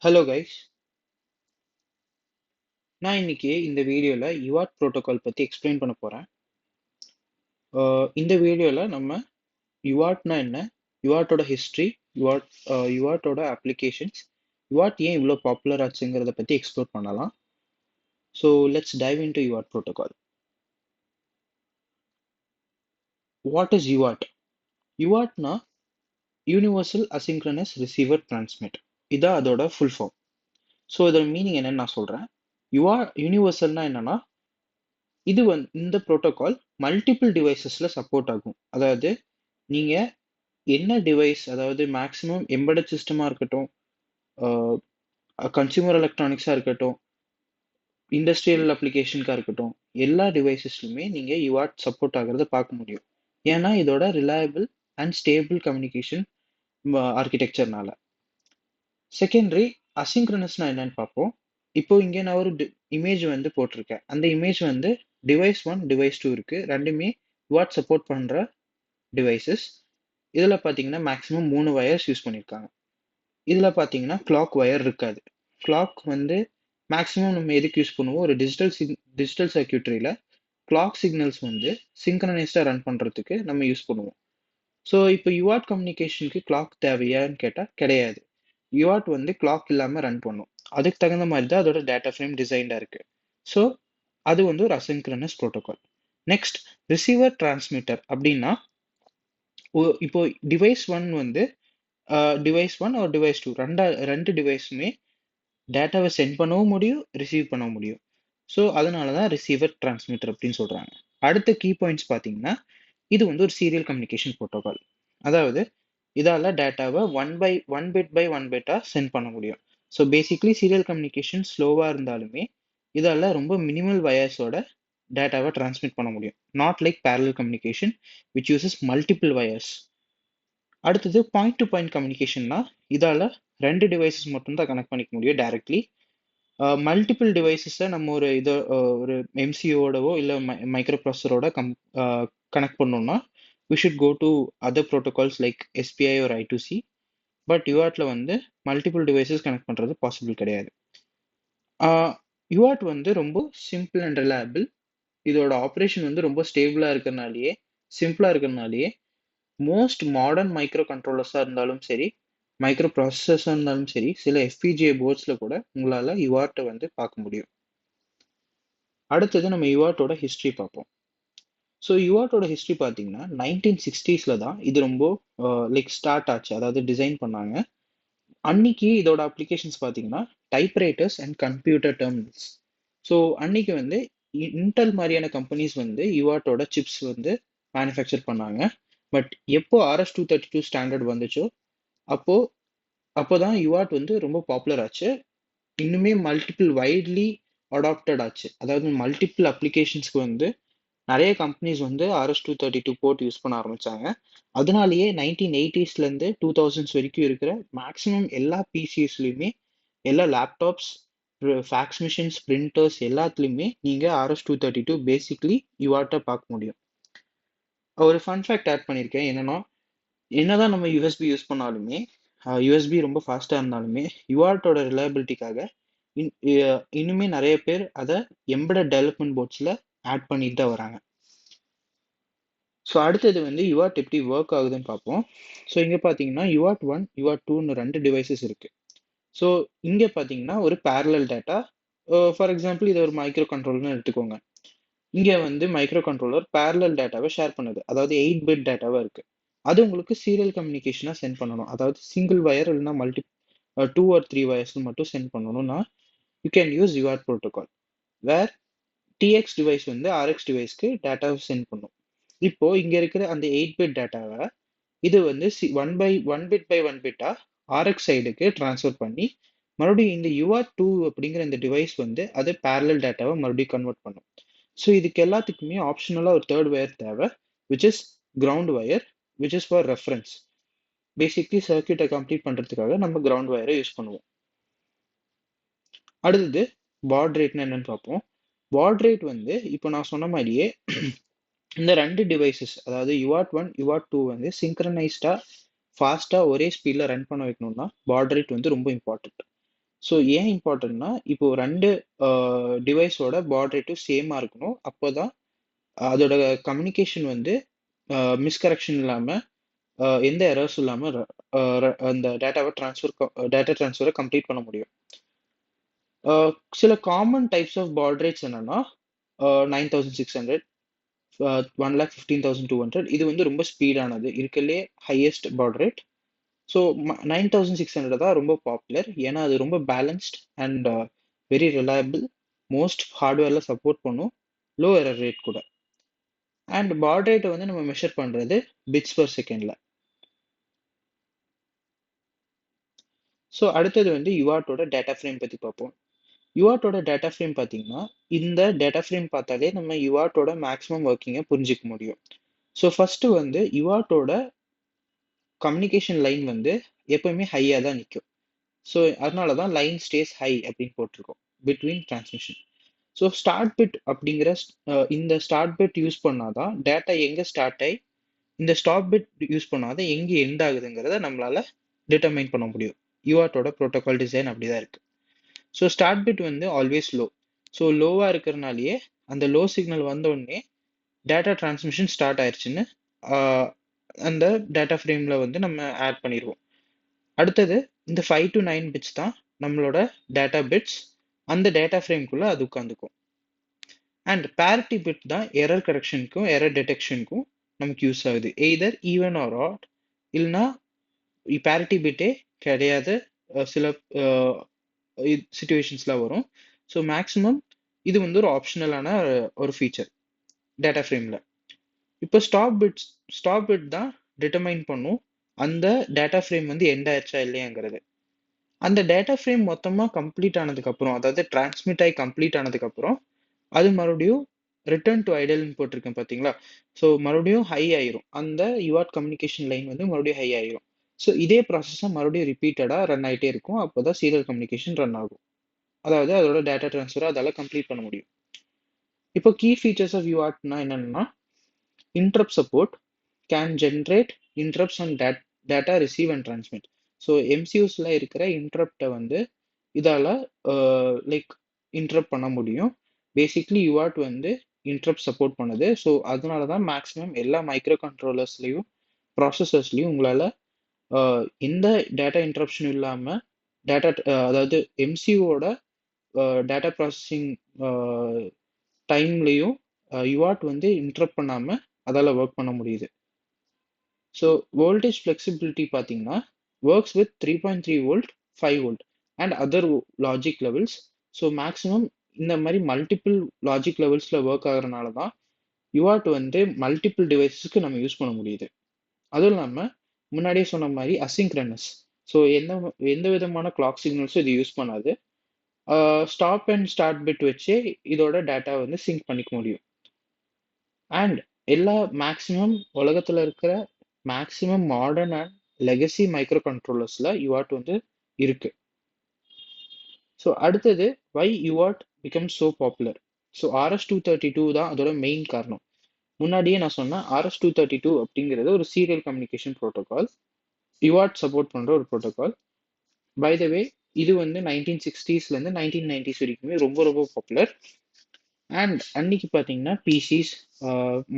Hello guys. நான் இன்னைக்கு இந்த வீடியோல UART புரோட்டோகால் பத்தி எக்ஸ்பிளைன் பண்ண போறேன். இந்த வீடியோல நம்ம UARTனா என்ன, UARTோட ஹிஸ்டரி, UARTோட அப்ளிகேஷன்ஸ், UART ஏன் இவ்வளோ பாப்புலர் ஆச்சுங்கிறத பத்தி எக்ஸ்ப்ளோர் பண்ணலாம். So let's dive into UART protocol. What is UART? UARTனா யூனிவர்சல் அசிங்க்ரனஸ் ரிசீவர் டிரான்ஸ்மிட். இதான் அதோட ஃபுல் ஃபார்ம். ஸோ இதோட மீனிங் என்னன்னு நான் சொல்றேன். யூனிவர்சல்னா என்னன்னா, இந்த புரோட்டோகால் மல்டிபிள் டிவைசஸ்ல சப்போர்ட் ஆகும். அதாவது நீங்க என்ன டிவைஸ், அதாவது மேக்ஸிமம் எம்பெடட் சிஸ்டமா இருக்கட்டும், கன்சியூமர் எலக்ட்ரானிக்ஸா இருக்கட்டும், இண்டஸ்ட்ரியல் அப்ளிகேஷனுக்கா இருக்கட்டும், எல்லா டிவைசஸ்லுமே நீங்க UART சப்போர்ட் ஆகிறத பார்க்க முடியும். ஏன்னா இதோட ரிலையபிள் அண்ட் ஸ்டேபிள் கம்யூனிகேஷன் ஆர்கிடெக்சர்னால. செகண்டரி அசிங்க்ரனஸ்னா என்னன்னு பார்ப்போம். இப்போ இங்கே நான் ஒரு இமேஜ் போட்டிருக்கேன். அந்த இமேஜ் டிவைஸ் 1, டிவைஸ் 2 இருக்கு. ரெண்டுமே UART சப்போர்ட் பண்ற டிவைசஸ். இதுல பாத்தீங்கன்னா மேக்ஸிமம் 3 வயர்ஸ் யூஸ் பண்ணியிருக்காங்க. இதுல பாத்தீங்கன்னா கிளாக் வயர் இருக்காது. கிளாக் மேக்ஸிமம் நம்ம எதுக்கு யூஸ் பண்ணுவோம், ஒரு டிஜிட்டல் சர்க்யூட்டரியில கிளாக் சிக்னல்ஸ் சிங்க்ரனைஸ்டா ரன் பண்றதுக்கு நம்ம யூஸ் பண்ணுவோம். ஸோ இப்போ UART கம்யூனிகேஷனுக்கு கிளாக் தேவையான்னு கேட்டா கிடையாது. UART கிளாக் இல்லாம ரன் பண்ணும். அதுக்கு தகுந்த மாதிரி தான் அதோட டேட்டா ஃப்ரேம் டிசைன்டா இருக்கு. ஸோ அது ஒரு asynchronous protocol. Next, receiver transmitter அப்படின்னா, இப்போ டிவைஸ் 1 டிவைஸ் 1 ஒரு டிவைஸ் 2 ரெண்டு டிவைஸுமே டேட்டாவை சென்ட் பண்ணவும் முடியும், ரிசீவ் பண்ணவும் முடியும். ஸோ அதனால தான் ரிசீவர் டிரான்ஸ்மிட்டர் அப்படின்னு சொல்றாங்க. அடுத்த கீ பாயிண்ட்ஸ் பார்த்தீங்கன்னா, இது ஒரு சீரியல் கம்யூனிகேஷன் புரோட்டோகால். அதாவது இதால டேட்டாவை ஒன் பிட் பை ஒன் பிட்டா சென்ட் பண்ண முடியும். ஸோ பேசிக்லி சீரியல் கம்யூனிகேஷன் ஸ்லோவா இருந்தாலுமே இதால ரொம்ப மினிமல் வயர்ஸோட டேட்டாவை டிரான்ஸ்மிட் பண்ண முடியும். Not like parallel communication which uses multiple wires. அடுத்தது பாயிண்ட் டு பாயிண்ட் கம்யூனிகேஷன்னா, இதால ரெண்டு டிவைசஸ் மட்டும் தான் கனெக்ட் பண்ணிக்க முடியும் டைரக்ட்லி. மல்டிபிள் டிவைசஸை நம்ம ஒரு எம்சிஓடவோ இல்லை மைக்ரோ ப்ராசஸரோட கனெக்ட் பண்ணோம்னா we should go to other protocols like SPI or I2C. But UARTல மல்டிபிள் டிவைசஸ் கனெக்ட் பண்றது பாசிபிள் கிடையாது. UART ரொம்ப சிம்பிள் அண்ட் ரிலையபிள். இதோட ஆப்ரேஷன் ரொம்ப ஸ்டேபிளா இருக்கிறனாலேயே, சிம்பிளா இருக்கிறனாலேயே மோஸ்ட் மாடர்ன் மைக்ரோ கண்ட்ரோலர்ஸாக இருந்தாலும் சரி, மைக்ரோ ப்ராசஸர்ஸாக இருந்தாலும் சரி, சில FPGA போர்ட்ஸில் கூட உங்களால் UART பார்க்க முடியும். அடுத்தது நம்ம UARTோட ஹிஸ்ட்ரி பார்ப்போம். ஸோ UARTோட ஹிஸ்ட்ரி பார்த்தீங்கன்னா 1960s தான் இது ரொம்ப ஸ்டார்ட் ஆச்சு, அதாவது டிசைன் பண்ணாங்க. அன்னைக்கு இதோட அப்ளிகேஷன்ஸ் பார்த்தீங்கன்னா டைப்ரைட்டர்ஸ் அண்ட் கம்ப்யூட்டர் டெர்மினல்ஸ். ஸோ அன்னைக்கு இன்டெல் மாதிரியான கம்பெனிஸ் UARTோட சிப்ஸ் மேனுஃபேக்சர் பண்ணாங்க. பட் எப்போ RS-232 ஸ்டாண்டர்ட் வந்துச்சோ அப்போதான் UART ரொம்ப பாப்புலர் ஆச்சு. இன்னுமே மல்டிபிள் வைட்லி அடாப்டட் ஆச்சு. அதாவது மல்டிபிள் அப்ளிகேஷன்ஸ்க்கு நிறைய கம்பெனிஸ் RS-232 போர்ட் யூஸ் பண்ண ஆரம்பிச்சாங்க. அதனாலேயே 1980sலேருந்து 2000s வரைக்கும் இருக்கிற மேக்ஸிமம் எல்லா பிசிஎஸ்லையுமே, எல்லா லேப்டாப்ஸ், ஃபேக்ஸ் மிஷின்ஸ், பிரிண்டர்ஸ் எல்லாத்துலேயுமே நீங்கள் RS-232 பேசிக்லி UART பார்க்க முடியும். ஒரு ஃபன் ஃபேக்ட் ஆட் பண்ணியிருக்கேன். என்னதான் நம்ம USB யூஸ் பண்ணாலுமே, USB ரொம்ப ஃபாஸ்ட்டாக இருந்தாலுமே UARTோட ரிலையபிலிட்டிக்காக இன்னுமே நிறைய பேர் அதை எம்பெடட் டெவலப்மெண்ட் போர்ட்ஸில் ஆட் பண்ணிட்டு தான் வராங்க. ஸோ அடுத்தது UART எப்படி ஒர்க் ஆகுதுன்னு பார்ப்போம். ஸோ இங்கே பார்த்தீங்கன்னா UART 1, UART 2ன்னு ரெண்டு டிவைசஸ் இருக்கு. ஸோ இங்கே பார்த்தீங்கன்னா ஒரு parallel டேட்டா. ஃபார் எக்ஸாம்பிள் இதை ஒரு மைக்ரோ கண்ட்ரோலர்னு எடுத்துக்கோங்க. இங்கே மைக்ரோ கண்ட்ரோலர் parallel டேட்டாவை ஷேர் பண்ணுது, அதாவது 8-bit டேட்டாவாக இருக்கு. அது உங்களுக்கு சீரியல் கம்யூனிகேஷனாக சென்ட் பண்ணணும், அதாவது சிங்கிள் வயர் இல்லைன்னா 2 or 3 வயர்ஸ் மட்டும் சென்ட் பண்ணணும்னா you can use UART protocol, where TX device RX டிவைஸ்க்கு டேட்டாவை சென்ட் பண்ணும். இப்போ இங்க இருக்கிற அந்த 8-bit டேட்டாவை இது ஒன் பிட் பை ஒன் பிட்டா RX சைடுக்கு டிரான்ஸ்ஃபர் பண்ணி மறுபடியும் இந்த UART2 அப்படிங்கிற இந்த டிவைஸ் அது parallel டேட்டாவை மறுபடியும் கன்வெர்ட் பண்ணும். ஸோ இதுக்கு எல்லாத்துக்குமே ஆப்ஷனலாக ஒரு தேர்ட் வயர் தேவை, which is ground wire, which is for reference. Basically சர்க்யூட்டை கம்ப்ளீட் பண்ணுறதுக்காக நம்ம கிரவுண்ட் வயரை யூஸ் பண்ணுவோம். அடுத்தது பாட் ரேட்னு என்னன்னு பார்ப்போம். பாட் ரேட் இப்போ நான் சொன்ன மாதிரியே இந்த ரெண்டு டிவைசஸ், அதாவது UART1, UART2 சிங்க்ரனைஸ்டாக ஃபாஸ்ட்டாக ஒரே ஸ்பீடில் ரன் பண்ண வைக்கணும்னா பாட் ரேட் ரொம்ப இம்பார்ட்டன்ட். ஸோ ஏன் இம்பார்ட்டன்ட்னா இப்போ ரெண்டு டிவைஸோட பாட் ரேட்டும் சேமாக இருக்கணும். அப்போதான் அதோட கம்யூனிகேஷன் வந்து மிஸ்கரெக்ஷன் இல்லாமல் எந்த எரர்ஸ் இல்லாமல் அந்த டேட்டா ட்ரான்ஸ்ஃபரை கம்ப்ளீட் பண்ண முடியும். சில common types of baud rates என்னன்னா 9600, 1,15,200. இது வந்து ரொம்ப ஸ்பீடானது, இருக்கலே ஹையஸ்ட் பாட் ரேட். ஸோ 9600 தான் ரொம்ப பாப்புலர், ஏன்னா அது ரொம்ப balanced and very reliable, most ஹார்ட்வேரில் சப்போர்ட் பண்ணும், லோ எரர் ரேட் கூட. அண்ட் பாட் ரேட்டை வந்து நம்ம மெஷர் பண்ணுறது பிட்ஸ் பர் செகண்டில். ஸோ அடுத்தது வந்து யுஆர்ட்டோட டேட்டா ஃப்ரேம் பற்றி பார்ப்போம். யுஆர்ட்டோட டேட்டா ஃப்ரேம் பார்த்தீங்கன்னா, இந்த டேட்டா ஃப்ரேம் பார்த்தாலே நம்ம யுஆர்ட்டோட மேக்ஸிமம் ஒர்க்கிங்கை புரிஞ்சிக்க முடியும். ஸோ ஃபஸ்ட்டு வந்து யுஆர்ட்டோட கம்யூனிகேஷன் லைன் வந்து எப்பவுமே ஹையாக தான் நிற்கும். ஸோ அதனால தான் லைன் ஸ்டேஸ் ஹை அப்படின்னு போட்டிருக்கோம் between transmission. So start bit அப்படிங்கிற இந்த ஸ்டார்ட் பிட் யூஸ் பண்ணாதான் டேட்டா எங்கே ஸ்டார்ட் ஆகி இந்த ஸ்டாப் பிட் யூஸ் பண்ணாதான் எங்கே எண்ட் ஆகுதுங்கிறத நம்மளால டிட்டர்மைன் பண்ண முடியும். யூஆர்ட்டோட ப்ரோட்டோகால் டிசைன் அப்படிதான் இருக்கு. ஸோ ஸ்டார்ட் பிட் வந்து ஆல்வேஸ் லோ. ஸோ லோவாக இருக்கிறனாலேயே அந்த லோ சிக்னல் வந்த உடனே டேட்டா டிரான்ஸ்மிஷன் ஸ்டார்ட் ஆயிடுச்சுன்னு அந்த டேட்டா ஃப்ரேமில் வந்து நம்ம ஆட் பண்ணிடுவோம். அடுத்தது இந்த 5 to 9 பிட்ஸ் தான் நம்மளோட டேட்டா பிட்ஸ். அந்த டேட்டா ஃப்ரேம்குள்ளே அது உட்காந்துக்கும். அண்ட் பேரிட்டி பிட் தான் எரர் கரெக்ஷனுக்கும் எரர் டிடெக்ஷனுக்கும் நமக்கு யூஸ் ஆகுது. எய்தர் ஈவன் ஆர் ஆட், இல்லைனா பேரிட்டி பிட்டே கிடையாது சில சுச்சுவேஷன்ஸ்லாம் வரும். ஸோ மேக்ஸிமம் இது வந்து ஒரு ஆப்ஷனலான ஒரு ஃபீச்சர் டேட்டா ஃப்ரேமில். இப்போ ஸ்டாப் பிட் தான் டிட்டர்மைன் பண்ணும் அந்த டேட்டா ஃப்ரேம் வந்து எண்ட் ஆயிடுச்சா இல்லையாங்கிறது. அந்த டேட்டா ஃப்ரேம் மொத்தமாக கம்ப்ளீட் ஆனதுக்கப்புறம், அதாவது டிரான்ஸ்மிட் ஆகி கம்ப்ளீட் ஆனதுக்கப்புறம் அது மறுபடியும் ரிட்டர்ன் டு ஐடல்னு போட்டிருக்கேன் பார்த்தீங்களா. ஸோ மறுபடியும் ஹை ஆயிரும், அந்த யுஆர்ட் கம்யூனிகேஷன் லைன் வந்து மறுபடியும் ஹை ஆயிரும். ஸோ இதே ப்ராசஸாக மறுபடியும் ரிப்பீட்டடாக ரன் ஆகிட்டே இருக்கும். அப்போ தான் சீரியல் கம்யூனிகேஷன் ரன் ஆகும், அதாவது அதோட டேட்டா ட்ரான்ஸ்ஃபரை அதால் கம்ப்ளீட் பண்ண முடியும். இப்போ கீ ஃபீச்சர்ஸ் ஆஃப் யூஆர்ட்னா என்னென்னா, interrupt support can generate interrupts on data receive and transmit. So எம்சியூஸில் இருக்கிற இன்ட்ரப்டை வந்து இதால் லைக் இன்ட்ரப்ட் பண்ண முடியும். பேசிக்லி யூஆர்ட் வந்து இன்ட்ரப்ட் சப்போர்ட் பண்ணுது. ஸோ அதனால தான் மேக்ஸிமம் எல்லா மைக்ரோ கண்ட்ரோலர்ஸ்லையும் ப்ராசஸர்ஸ்லையும் உங்களால் எந்த டேட்டா இன்ட்ரப்ஷனும் இல்லாமல் டேட்டா அதாவது எம்சியூவோட டேட்டா ப்ராசஸிங் டைம்லையும் யூஆர்ட் வந்து இன்ட்ரப்ட் பண்ணாமல் அதால் ஒர்க் பண்ண முடியுது. ஸோ வோல்டேஜ் ஃப்ளெக்சிபிலிட்டி பார்த்தீங்கன்னா works with 3.3 volt, 5 volt and other logic levels. So maximum இந்த மாதிரி மல்டிபிள் லாஜிக் லெவல்ஸில் ஒர்க் ஆகிறனால தான் யூஆர்ட் வந்து மல்டிபிள் டிவைஸஸ்க்கு நம்ம யூஸ் பண்ண முடியுது. அதுவும் இல்லாமல் முன்னாடியே சொன்ன மாதிரி அசிங்க்ரனஸ். ஸோ எந்த விதமான கிளாக் சிக்னல்ஸும் இது யூஸ் பண்ணாது. ஸ்டாப் அண்ட் ஸ்டார்ட் பிட் வச்சு இதோட டேட்டா வந்து சிங்க் பண்ணிக்க முடியும். அண்ட் எல்லா மேக்ஸிமம் உலகத்தில் இருக்கிற maximum modern and legacy micro கண்ட்ரோலர்ஸில் யூஆர்ட் வந்து இருக்கு. ஸோ அடுத்தது why UART become so popular. So RS-232 தான் அதோட மெயின் காரணம். முன்னாடியே நான் சொன்னேன், RS-232 அப்படிங்கிறது ஒரு serial communication protocol, UART support பண்ணுற ஒரு ப்ரோட்டோகால். பை த வே இது வந்து 1960ஸ்லேருந்து 1990s வரைக்குமே ரொம்ப ரொம்ப பாப்புலர். அண்ட் அன்னைக்கு பார்த்தீங்கன்னா பிசிஸ்,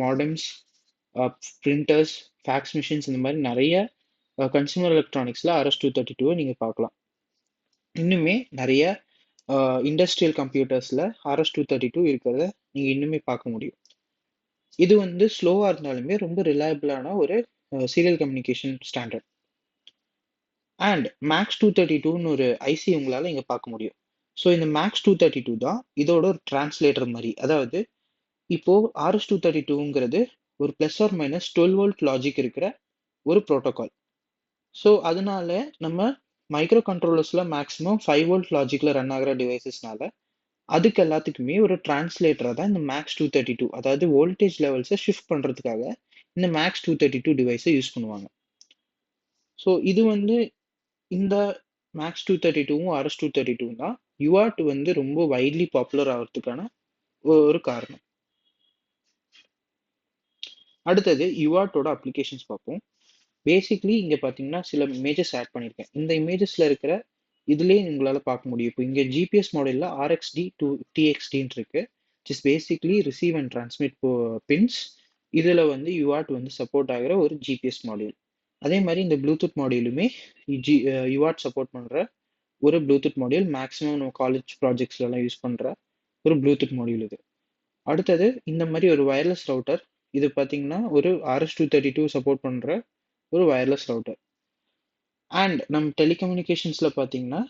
மாடம்ஸ், பிரிண்டர்ஸ், ஃபேக்ஸ் மிஷின்ஸ், இந்த மாதிரி நிறைய கன்சூமர் எலக்ட்ரானிக்ஸில் RS-232 நீங்கள் பார்க்கலாம். இன்னுமே நிறைய இண்டஸ்ட்ரியல் கம்ப்யூட்டர்ஸில் RS-232 இருக்கிறத நீங்கள் இன்னுமே பார்க்க முடியும். இது வந்து ஸ்லோவாக இருந்தாலுமே ரொம்ப ரிலையபிளான ஒரு சீரியல் கம்யூனிகேஷன் ஸ்டாண்டர்ட். அண்ட் MAX-232ன்னு ஒரு ஐசி உங்களால் இங்கே பார்க்க முடியும். ஸோ இந்த MAX-232 தான் இதோட ஒரு டிரான்ஸ்லேட்டர் மாதிரி. அதாவது இப்போ RS-232ங்கிறது ஒரு plus or minus 12 volt logic இருக்கிற ஒரு ப்ரோட்டோகால். ஸோ அதனால நம்ம மைக்ரோ கண்ட்ரோலர்ஸில் மேக்ஸிமம் 5 வோல்ட் லாஜிக்கில் ரன் ஆகிற டிவைசஸ்னால அதுக்கு எல்லாத்துக்குமே ஒரு டிரான்ஸ்லேட்டராக தான் இந்த MAX-232, அதாவது வோல்டேஜ் லெவல்ஸை ஷிஃப்ட் பண்ணுறதுக்காக இந்த MAX-232 டிவைஸை யூஸ் பண்ணுவாங்க. ஸோ இது வந்து இந்த MAX-232வும் RS-232 தான் யூஆர்ட் வந்து ரொம்ப வைட்லி பாப்புலர் ஆகிறதுக்கான ஒரு காரணம். அடுத்தது யூஆர்ட்டோட அப்ளிகேஷன்ஸ் பார்ப்போம். பேசிக்லி இங்கே பார்த்தீங்கன்னா சில இமேஜஸ் ஆட் பண்ணியிருக்கேன். இந்த இமேஜஸில் இருக்கிற இதுலேயே உங்களால் பார்க்க முடியும். இப்போ இங்கே ஜிபிஎஸ் மாடலில் RxD to TxDன்னு இருக்கு, which is basically receive and transmit pins. இதில் வந்து UART வந்து சப்போர்ட் ஆகிற ஒரு ஜிபிஎஸ் மாடியூல். அதே மாதிரி இந்த ப்ளூடூத் மாடியூலுமே UART சப்போர்ட் பண்ணுற ஒரு ப்ளூடூத் மாடியூல். மேக்ஸிமம் நம்ம காலேஜ் ப்ராஜெக்ட்ஸ்லாம் யூஸ் பண்ணுற ஒரு ப்ளூடூத் மாடியூல் இது. அடுத்தது இந்த மாதிரி ஒரு வயர்லெஸ் ரவுட்டர். இது பார்த்தீங்கன்னா ஒரு RS-232 சப்போர்ட் பண்ணுற ஒரு வயர்லெஸ் ரவுட்டர். அண்ட் நம்ம டெலிகம்யூனிகேஷன்ஸில் பார்த்தீங்கன்னா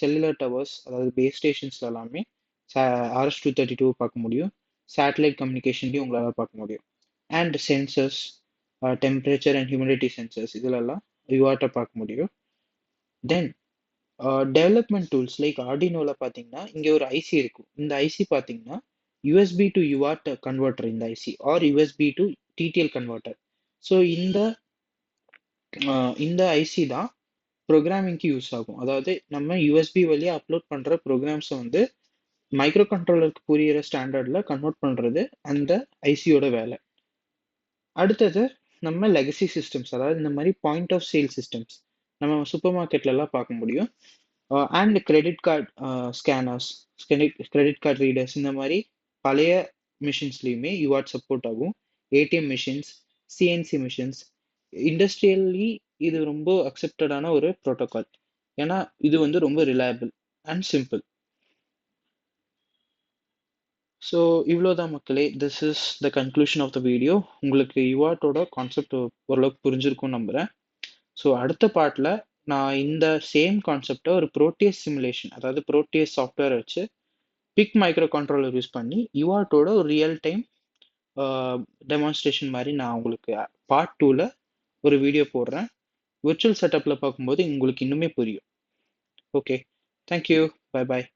செல்லுலர் டவர்ஸ், அதாவது பேஸ் ஸ்டேஷன்ஸ்ல எல்லாமே RS-232 பார்க்க முடியும். சேட்டலைட் கம்யூனிகேஷன்லையும் உங்களால் பார்க்க முடியும். And sensors, temperature and humidity sensors, இதிலெல்லாம் UART பார்க்க முடியும். தென் டெவலப்மெண்ட் டூல்ஸ் லைக் ஆர்டினோவில் பார்த்தீங்கன்னா இங்கே ஒரு ஐசி இருக்கும். இந்த ஐசி பார்த்தீங்கன்னா USB to UART கன்வெர்ட்டர் இந்த IC, or USB to TTL converter. So இந்த ஐசி தான் ப்ரோக்ராமிங்க்கு யூஸ் ஆகும். அதாவது நம்ம USB வழியாக அப்லோட் பண்ணுற ப்ரோக்ராம்ஸை வந்து மைக்ரோ கண்ட்ரோலருக்கு புரியிற ஸ்டாண்டர்டில் கன்வெர்ட் பண்ணுறது அந்த ஐசியோட வேலை. அடுத்தது நம்ம லெகசி சிஸ்டம்ஸ், அதாவது இந்த மாதிரி பாயிண்ட் ஆஃப் சேல் சிஸ்டம்ஸ் நம்ம சூப்பர் மார்க்கெட்லலாம் பார்க்க முடியும். And credit card scanners, credit card readers, இந்த மாதிரி பழைய மிஷின்ஸ்லேயுமே UART சப்போர்ட் ஆகும். ATM மிஷின்ஸ், CNC மிஷின்ஸ், இண்டஸ்ட்ரியல்லி இது ரொம்ப அக்செப்டடான ஒரு ப்ரோட்டோகால். ஏன்னா இது வந்து ரொம்ப ரிலையபிள் அண்ட் சிம்பிள். ஸோ இவ்வளோதான் மக்களே, this is the conclusion of the video. உங்களுக்கு UARTோட கான்செப்ட் ஓரளவுக்கு புரிஞ்சிருக்கும்னு நம்புகிறேன். ஸோ அடுத்த பார்ட்டில் நான் இந்த சேம் கான்செப்டை ஒரு ப்ரோட்டியஸ் சிமுலேஷன், அதாவது ப்ரோட்டியஸ் சாஃப்ட்வேர் வச்சு பிக் மைக்ரோ கண்ட்ரோலர் யூஸ் பண்ணி UARTோட ஒரு ரியல் டைம் டெமான்ஸ்ட்ரேஷன் மாதிரி நான் உங்களுக்கு பார்ட் 2ல் ஒரு வீடியோ போடுறேன். விர்ச்சுவல் செட்டப்பில் பார்க்கும்போது உங்களுக்கு இன்னுமே புரியும். Okay, thank you, bye bye.